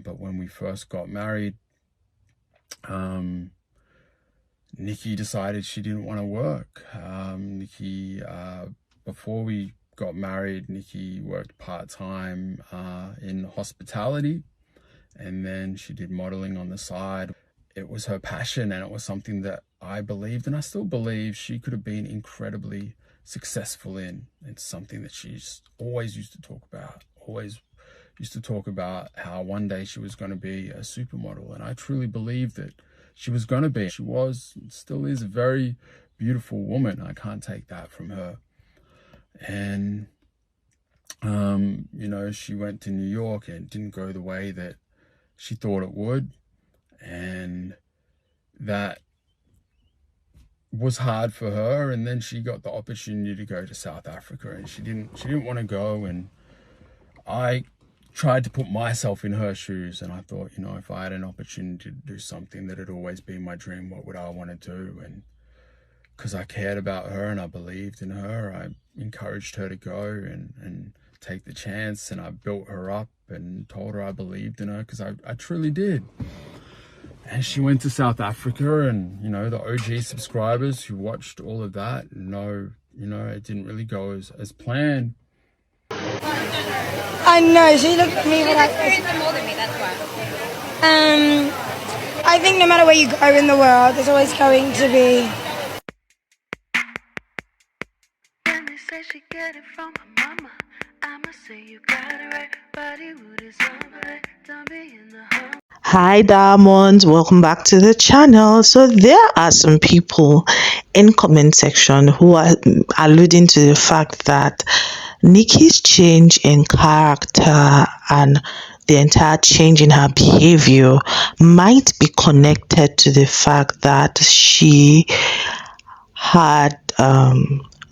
But when we first got married, Nikki decided she didn't want to work. Nikki, before we got married, Nikki worked part-time in hospitality, and then she did modeling on the side. It was her passion, and it was something that I believed, and I still believe she could have been incredibly successful in. It's something that she's always used to talk about, how one day she was going to be a supermodel, and I truly believe that she was going to be. She was, still is, a very beautiful woman. I can't take that from her. And you know, she went to New York and it didn't go the way that she thought it would, and that was hard for her. And then she got the opportunity to go to South Africa, and she didn't want to go. And I tried to put myself in her shoes, and I thought, you know, if I had an opportunity to do something that had always been my dream, what would I want to do? And because I cared about her and I believed in her, I encouraged her to go and take the chance, and I built her up and told her I believed in her, because I truly did. And she went to South Africa, and, you know, the OG subscribers who watched all of that know, you know, it didn't really go as planned. I know, she looked at me, but I experienced more than me, that's why. I think no matter where you go in the world, there's always going to be. When they say she get it from her mama, I'ma say you got it right, Bollywood is don't be in the home. Hi Diamonds, welcome back to the channel. So there are some people in comment section who are alluding to the fact that Nikki's change in character and the entire change in her behavior might be connected to the fact that she had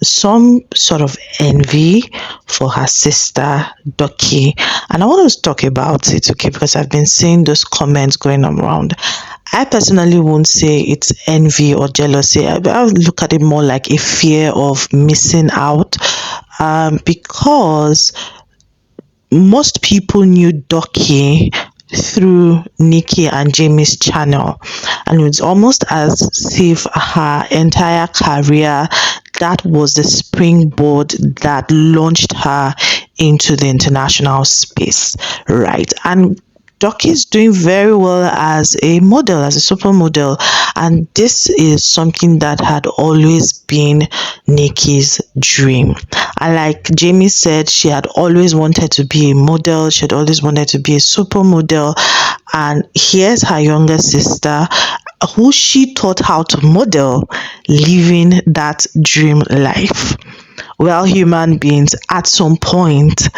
some sort of envy for her sister Duckie, and I want to talk about it, okay, because I've been seeing those comments going around. I personally won't say it's envy or jealousy. I would look at it more like a fear of missing out, because most people knew Duckie through Nikki and Jamie's channel, and it's almost as if her entire career, that was the springboard that launched her into the international space, right? And Duckie's doing very well as a model, as a supermodel, and this is something that had always been Nikki's dream. And like Jamie said, she had always wanted to be a model, she had always wanted to be a supermodel, and here's her younger sister, who she taught how to model, living that dream life. Well, human beings, at some point,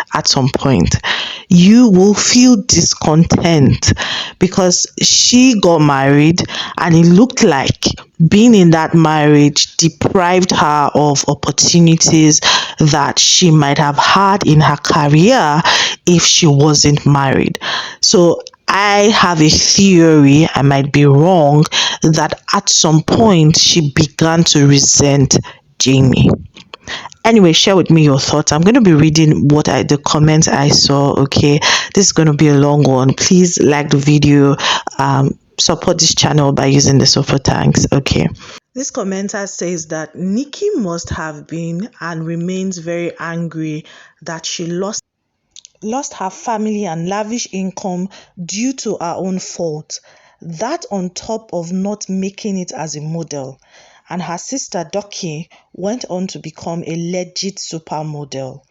you will feel discontent, because she got married and it looked like being in that marriage deprived her of opportunities that she might have had in her career if she wasn't married. So I have a theory, I might be wrong, that at some point she began to resent Jamie. Anyway, share with me your thoughts. I'm going to be reading the comments I saw, okay? This is going to be a long one. Please like the video, support this channel by using the super thanks, okay? This commenter says that Nikki must have been and remains very angry that she lost her family and lavish income due to her own fault. That on top of not making it as a model. And her sister Duckie went on to become a legit supermodel.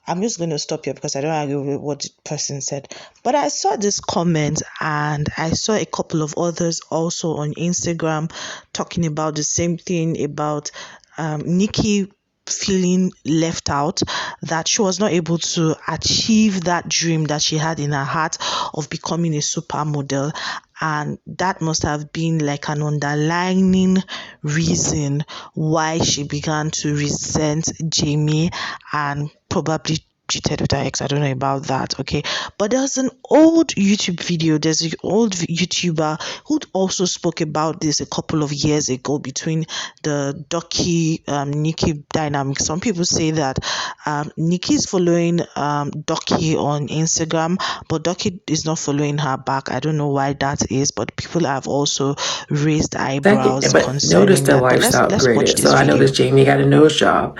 I'm just going to stop here because I don't agree with what the person said. But I saw this comment, and I saw a couple of others also on Instagram talking about the same thing, about Nikki feeling left out, that she was not able to achieve that dream that she had in her heart of becoming a supermodel, and that must have been like an underlying reason why she began to resent Jamie and probably cheated with her ex. I don't know about that. Okay, but there's an old YouTube video. There's an old YouTuber who also spoke about this a couple of years ago between the Duckie Nikki dynamic. Some people say that Nikki is following Duckie on Instagram, but Duckie is not following her back. I don't know why that is, but people have also raised eyebrows But concerning notice their that. But lifestyle let's watch upgraded. this So I video. noticed Jamie got a nose job.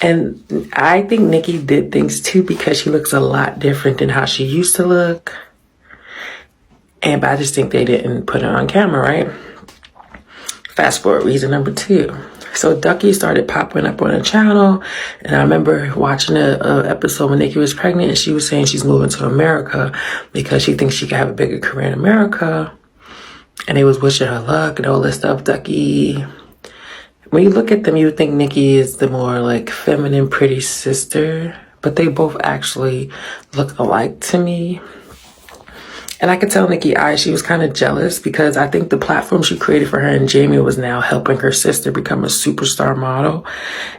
And I think Nikki did things too because she looks a lot different than how she used to look. But I just think they didn't put it on camera, right? Fast forward, reason number 2. So Duckie started popping up on a channel, and I remember watching a episode when Nikki was pregnant, and she was saying she's moving to America because she thinks she can have a bigger career in America. And they was wishing her luck and all this stuff. Duckie, when you look at them, you would think Nikki is the more like feminine, pretty sister, but they both actually look alike to me. And I could tell Nikki's eyes, she was kind of jealous because I think the platform she created for her and Jamie was now helping her sister become a superstar model.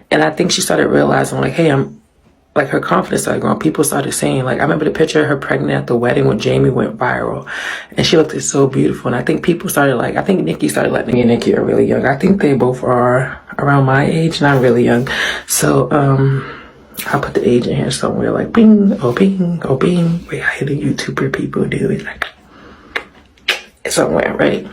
And I think she started realizing like, hey, like her confidence started growing. People started saying, like, I remember the picture of her pregnant at the wedding when Jamie went viral, and she looked so beautiful. And I think people started like, I think Nikki started like, me and Nikki are really young. I think they both are around my age, not really young. So, I'll put the age in here somewhere, like bing, oh bing, oh bing. Wait, how do YouTuber people do it? Like, somewhere, right?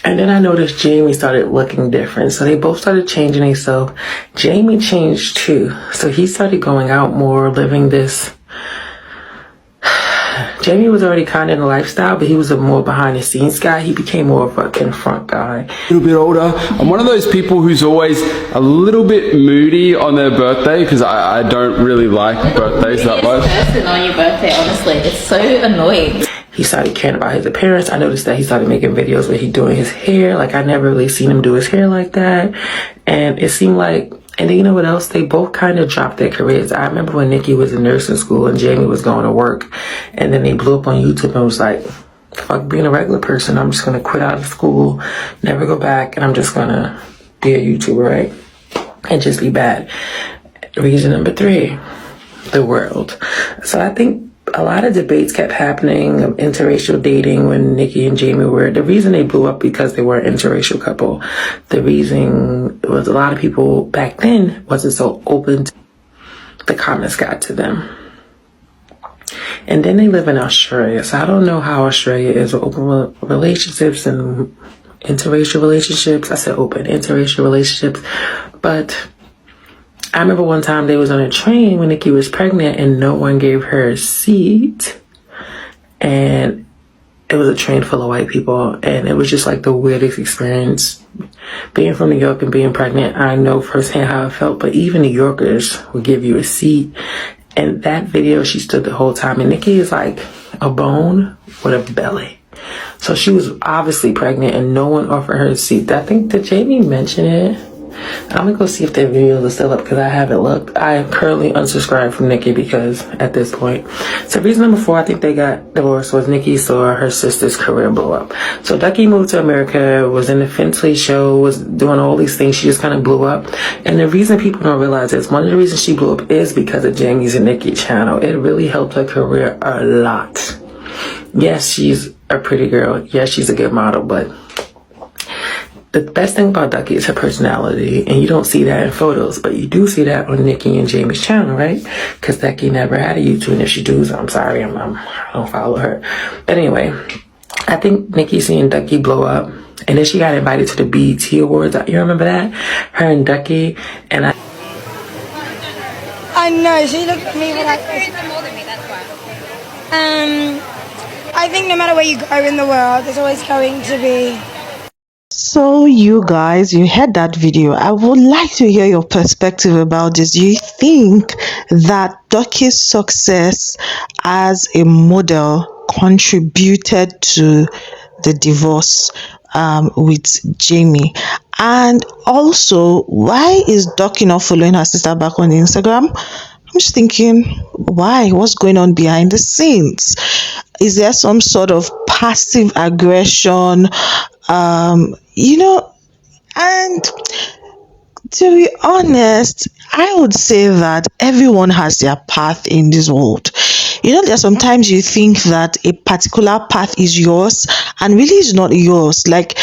And then I noticed Jamie started looking different. So they both started changing themselves. Jamie changed too. So he started going out more, living this. Jamie was already kind of in the lifestyle, but he was a more behind the scenes guy. He became more of a in front guy. A little bit older. I'm one of those people who's always a little bit moody on their birthday because I don't really like birthdays that much. Person on your birthday, honestly, it's so annoying. He started caring about his appearance. I noticed that he started making videos where he doing his hair. Like, I never really seen him do his hair like that. And it seemed like, and then you know what else? They both kind of dropped their careers. I remember when Nikki was in nursing school and Jamie was going to work. And then they blew up on YouTube and was like, fuck being a regular person. I'm just going to quit out of school, never go back. And I'm just going to be a YouTuber, right? And just be bad. Reason number 3, the world. So I think a lot of debates kept happening of interracial dating when Nikki and Jamie were. The reason they blew up because they were an interracial couple. The reason was a lot of people back then wasn't so open. The comments got to them. And then they live in Australia. So I don't know how Australia is with open relationships and interracial relationships. I said open interracial relationships. But I remember one time they was on a train when Nikki was pregnant and no one gave her a seat. And it was a train full of white people. And it was just like the weirdest experience. Being from New York and being pregnant, I know firsthand how it felt. But even New Yorkers would give you a seat. And that video, she stood the whole time. And Nikki is like a bone with a belly. So she was obviously pregnant and no one offered her a seat. I think, did Jamie mention it? I'm gonna go see if their videos are still up because I haven't looked. I am currently unsubscribed from Nikki because at this point. So reason number 4, I think they got divorced was Nikki saw her sister's career blow up. So Duckie moved to America, was in the Fintley show, was doing all these things. She just kind of blew up. And the reason people don't realize is one of the reasons she blew up is because of Jamie's and Nikki channel. It really helped her career a lot. Yes, she's a pretty girl. Yes, she's a good model, but the best thing about Duckie is her personality, and you don't see that in photos, but you do see that on Nikki and Jamie's channel, right? Because Duckie never had a YouTube, and if she does, I'm sorry, I don't follow her. But anyway, I think Nikki seeing Duckie blow up, and then she got invited to the BET Awards. You remember that? Her and Duckie, and I know, she looked at me like I think no matter where you go in the world, there's always going to be. So you guys, you heard that video. I would like to hear your perspective about this. Do you think that Duckie's success as a model contributed to the divorce with Jamie? And also, why is Duckie not following her sister back on Instagram? I'm just thinking, why? What's going on behind the scenes? Is there some sort of passive aggression? And To be honest, I would say that everyone has their path in this world. There are sometimes you think that a particular path is yours and really is not yours. Like,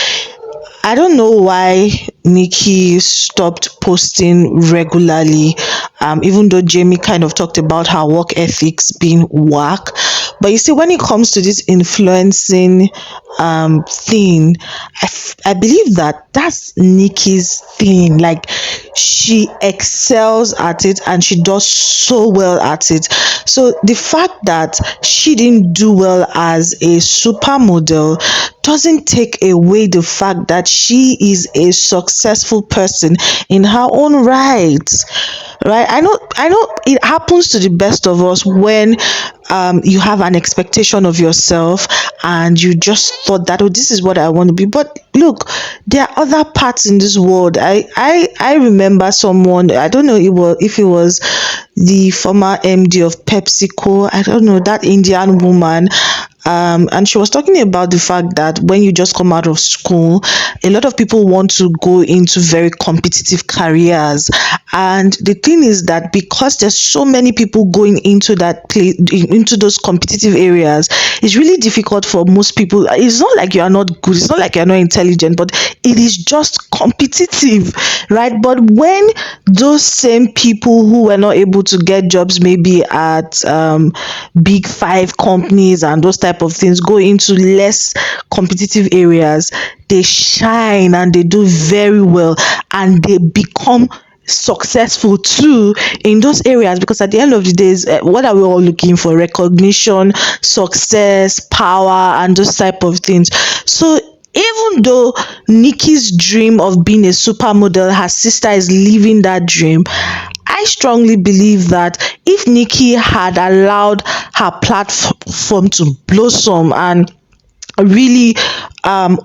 I don't know why Nikki stopped posting regularly, even though Jamie kind of talked about her work ethics being whack. But you see, when it comes to this influencing thing, I believe that that's Nikki's thing. Like, she excels at it and she does so well at it. So the fact that she didn't do well as a supermodel doesn't take away the fact that she is a successful person in her own right. Right? I know it happens to the best of us when you have an expectation of yourself and you just thought that, oh, this is what I want to be. But look, there are other parts in this world. I remember someone, I don't know if it was the former MD of PepsiCo, I don't know, that Indian woman, and she was talking about the fact that when you just come out of school, a lot of people want to go into very competitive careers. And the thing is that because there's so many people going into that place, into those competitive areas, it's really difficult for most people. It's not like you are not good, it's not like you're not intelligent, but it is just competitive, right? But when those same people who were not able to get jobs maybe at big five companies and those type of things go into less competitive areas, they shine and they do very well and they become successful too in those areas, because at the end of the day, what are we all looking for? Recognition, success, power, and those type of things. So even though Nikki's dream of being a supermodel, her sister is living that dream, I strongly believe that if Nikki had allowed her platform to blossom and really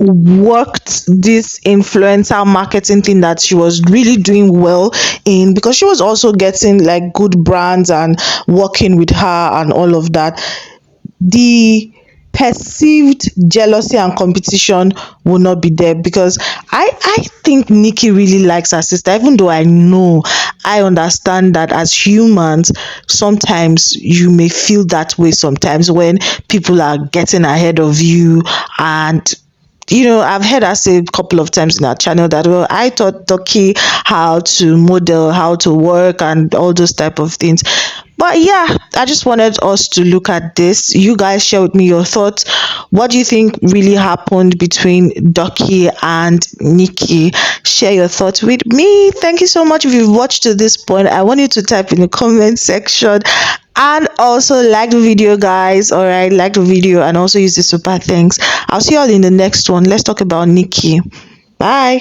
worked this influencer marketing thing that she was really doing well in, because she was also getting like good brands and working with her and all of that, the perceived jealousy and competition will not be there. Because I think Nikki really likes her sister, even though I understand that as humans sometimes you may feel that way sometimes when people are getting ahead of you. And I've heard her say a couple of times in our channel that, well, I taught Duckie how to model, how to work, and all those type of things. But yeah, I just wanted us to look at this. You guys share with me your thoughts. What do you think really happened between Duckie and Nikki? Share your thoughts with me. Thank you so much. If you've watched to this point, I want you to type in the comment section and also like the video, guys. All right, like the video and also use the super thanks. I'll see you all in the next one. Let's talk about Nikki. Bye.